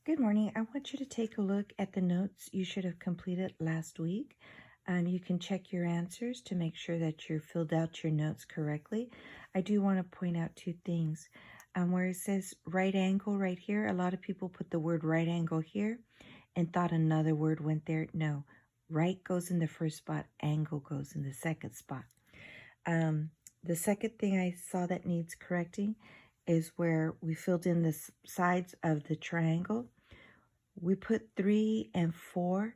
Good morning. I want you to take a look at the notes you should have completed last week. You can check your answers to make sure that you filled out your notes correctly. I do want to point out two things. Where it says right angle right here, a lot of people put the word right angle here and thought another word went there. No, right goes in the first spot, angle goes in the second spot. The second thing I saw that needs correcting is where we filled in the sides of the triangle. We put 3 and 4,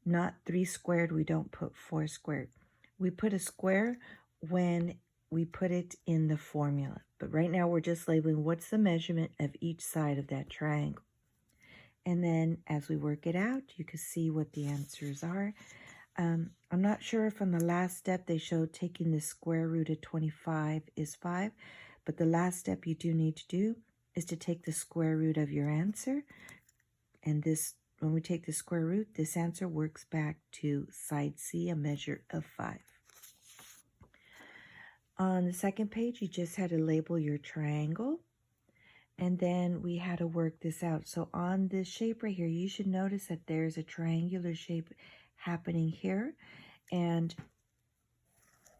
not 3 squared. We don't put 4 squared. We put a square when we put it in the formula. But right now we're just labeling what's the measurement of each side of that triangle. And then as we work it out, you can see what the answers are. I'm not sure if on the last step they showed taking the square root of 25 is 5. But the last step you do need to do is to take the square root of your answer. And this, when we take the square root, this answer works back to side C, a measure of 5. On the second page, you just had to label your triangle. And then we had to work this out. So on this shape right here, you should notice that there's a triangular shape happening here. And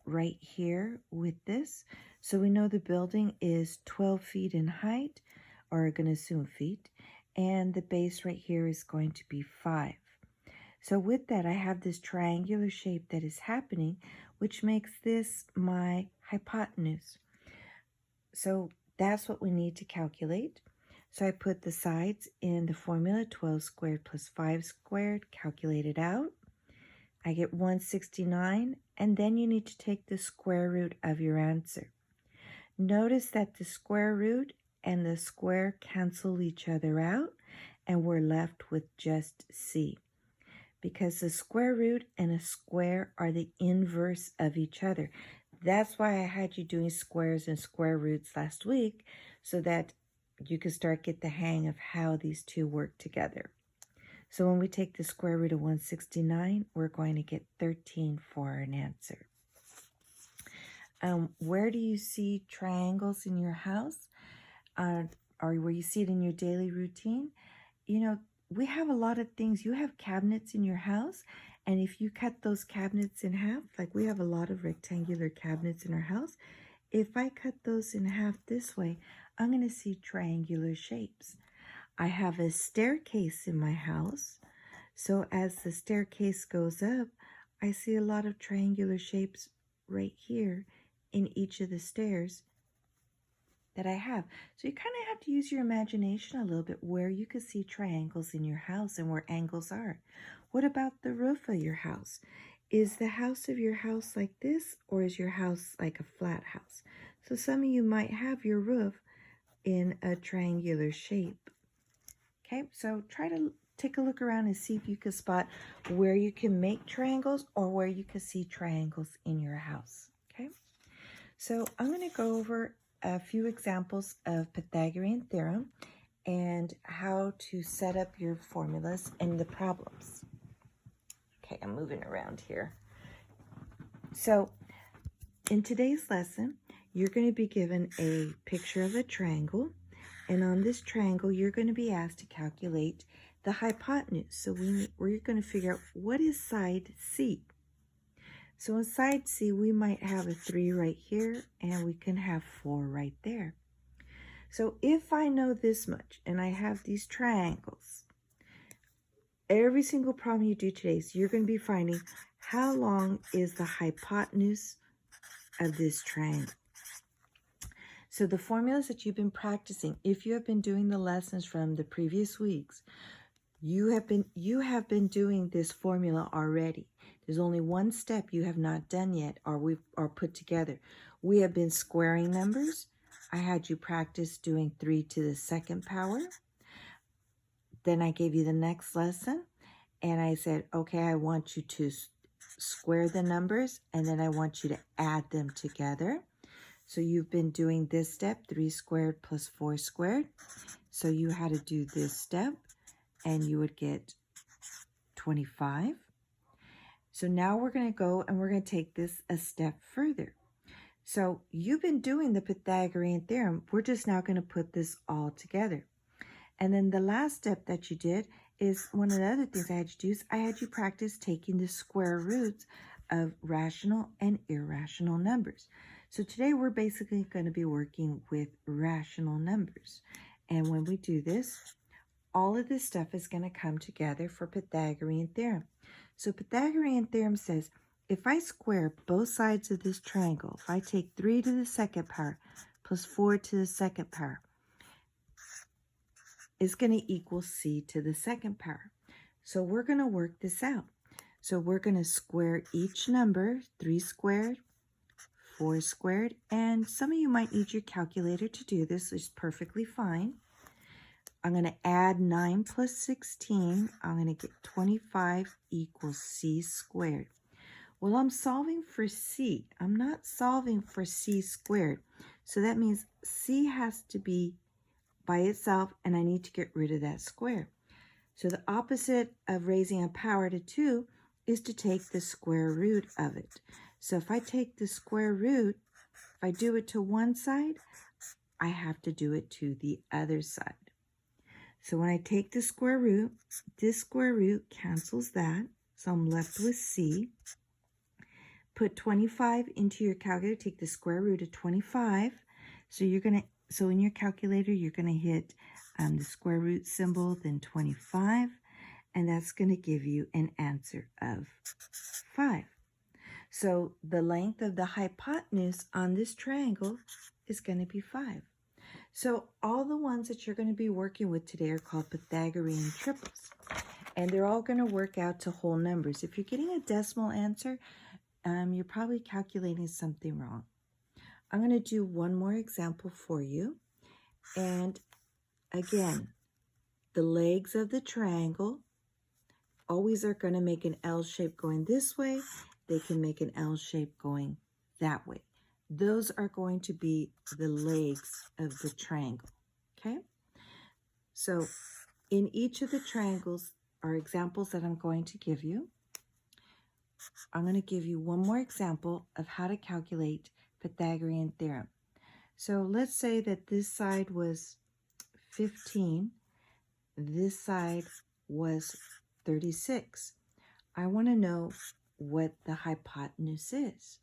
right here with this. So we know the building is 12 feet in height, or we're going to assume feet. And the base right here is going to be 5. So with that, I have this triangular shape that is happening, which makes this my hypotenuse. So that's what we need to calculate. So I put the sides in the formula, 12 squared plus 5 squared, calculate it out. I get 169, and then you need to take the square root of your answer. Notice that the square root and the square cancel each other out, and we're left with just C. Because the square root and a square are the inverse of each other. That's why I had you doing squares and square roots last week, so that you could start get the hang of how these two work together. So when we take the square root of 169, we're going to get 13 for an answer. Where do you see triangles in your house? Or where you see it in your daily routine? You know, we have a lot of things. You have cabinets in your house, and if you cut those cabinets in half, like we have a lot of rectangular cabinets in our house, if I cut those in half this way, I'm going to see triangular shapes. I have a staircase in my house, so as the staircase goes up, I see a lot of triangular shapes right here in each of the stairs that I have. So you kind of have to use your imagination a little bit where you can see triangles in your house and where angles are. What about the roof of your house? Is the house of your house like this, or is your house like a flat house? So some of you might have your roof in a triangular shape. Okay, so try to take a look around and see if you can spot where you can make triangles or where you can see triangles in your house. Okay, so I'm going to go over a few examples of Pythagorean theorem and how to set up your formulas and the problems. Okay, I'm moving around here. So in today's lesson, you're going to be given a picture of a triangle, and on this triangle, you're going to be asked to calculate the hypotenuse. So we're going to figure out what is side C. So in side C, we might have a 3 right here, and we can have 4 right there. So if I know this much, and I have these triangles, every single problem you do today, so you're going to be finding how long is the hypotenuse of this triangle. So the formulas that you've been practicing, if you have been doing the lessons from the previous weeks, you have been doing this formula already. There's only one step you have not done yet, or put together. We have been squaring numbers. I had you practice doing 3 to the second power. Then I gave you the next lesson, and I said, okay, I want you to square the numbers, and then I want you to add them together. So you've been doing this step, 3 squared plus 4 squared. So you had to do this step, and you would get 25. So now we're going to go and we're going to take this a step further. So you've been doing the Pythagorean theorem. We're just now going to put this all together. And then the last step that you did is one of the other things I had you do is I had you practice taking the square roots of rational and irrational numbers. So today we're basically going to be working with rational numbers. And when we do this, all of this stuff is going to come together for Pythagorean theorem. So Pythagorean theorem says, if I square both sides of this triangle, if I take 3 to the second power plus 4 to the second power, it's going to equal c to the second power. So we're going to work this out. So we're going to square each number, 3 squared, 4 squared, and some of you might need your calculator to do this, which is perfectly fine. I'm going to add 9 plus 16. I'm going to get 25 equals c squared. Well, I'm solving for c. I'm not solving for c squared. So that means c has to be by itself, and I need to get rid of that square. So the opposite of raising a power to 2 is to take the square root of it. So if I take the square root, if I do it to one side, I have to do it to the other side. So when I take the square root, this square root cancels that. So I'm left with c. Put 25 into your calculator. Take the square root of 25. So in your calculator, you're going to hit the square root symbol, then 25. And that's going to give you an answer of 5. So the length of the hypotenuse on this triangle is going to be 5. So all the ones that you're going to be working with today are called Pythagorean triples. And they're all going to work out to whole numbers. If you're getting a decimal answer, you're probably calculating something wrong. I'm going to do one more example for you. And again, the legs of the triangle always are going to make an L shape going this way. They can make an L shape going that way. Those are going to be the legs of the triangle, okay? So in each of the triangles are examples that I'm going to give you. I'm going to give you one more example of how to calculate Pythagorean theorem. So let's say that this side was 15, this side was 36. I want to know what the hypotenuse is.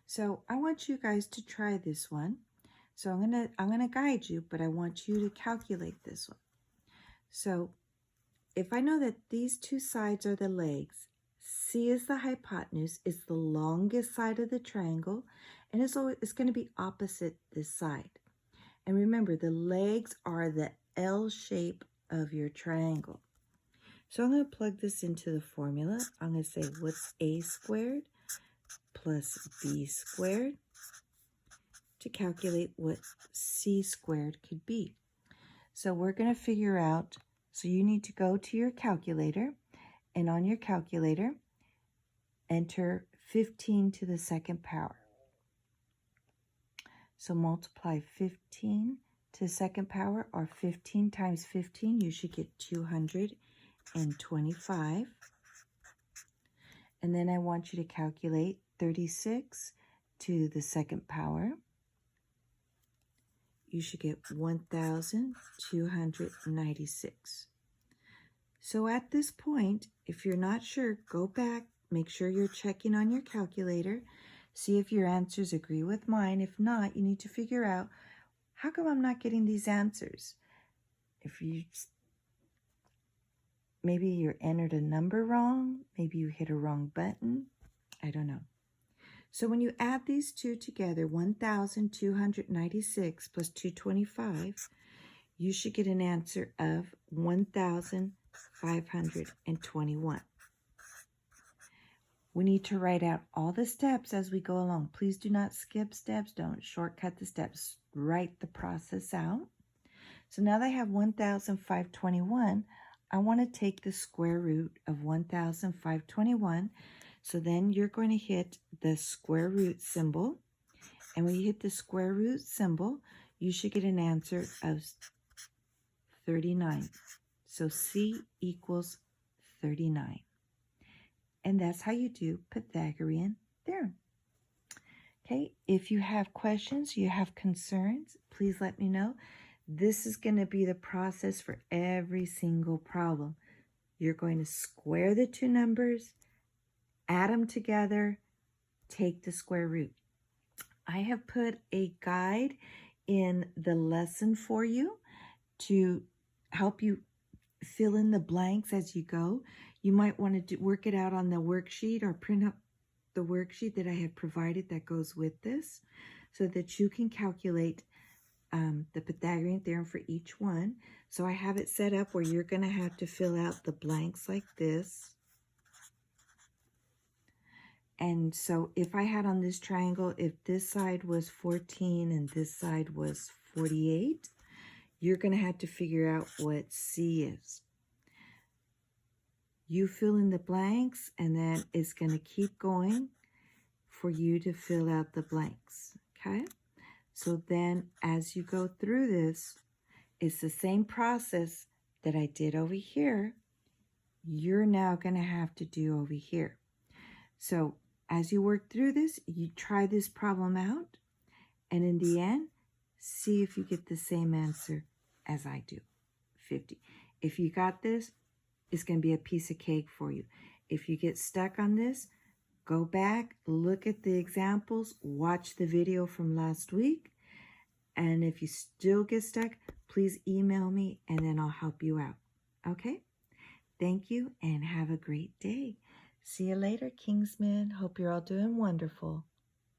So I want you guys to try this one. So I'm gonna guide you, but I want you to calculate this one. So if I know that these two sides are the legs, C is the hypotenuse, it's the longest side of the triangle, and it's going to be opposite this side. And remember, the legs are the L shape of your triangle. So I'm going to plug this into the formula. I'm going to say, what's a squared plus b squared to calculate what c squared could be. So we're going to figure out, so you need to go to your calculator, and on your calculator, enter 15 to the second power. So multiply 15 to the second power, or 15 times 15, you should get 225. And then I want you to calculate 36 to the second power. You should get 1,296. So at this point, if you're not sure, go back, make sure you're checking on your calculator, see if your answers agree with mine. If not, you need to figure out, how come I'm not getting these answers? Maybe you entered a number wrong, maybe you hit a wrong button, I don't know. So when you add these two together, 1,296 plus 225, you should get an answer of 1,521. We need to write out all the steps as we go along. Please do not skip steps. Don't shortcut the steps. Write the process out. So now that I have 1,521, I want to take the square root of 1,521. So then you're going to hit the square root symbol. And when you hit the square root symbol, you should get an answer of 39. So C equals 39. And that's how you do Pythagorean theorem. Okay, if you have questions, you have concerns, please let me know. This is going to be the process for every single problem. You're going to square the two numbers, add them together, take the square root. I have put a guide in the lesson for you to help you fill in the blanks as you go. You might want to work it out on the worksheet or print up the worksheet that I have provided that goes with this so that you can calculate the Pythagorean theorem for each one. So I have it set up where you're going to have to fill out the blanks like this. And so if I had on this triangle, if this side was 14 and this side was 48, you're going to have to figure out what C is. You fill in the blanks, and then it's going to keep going for you to fill out the blanks, okay? So then as you go through this, it's the same process that I did over here. You're now going to have to do over here. So as you work through this, you try this problem out, and in the end, see if you get the same answer as I do, 50. If you got this, it's going to be a piece of cake for you. If you get stuck on this, go back, look at the examples, watch the video from last week, and if you still get stuck, please email me and then I'll help you out. Okay? Thank you and have a great day. See you later, Kingsmen. Hope you're all doing wonderful.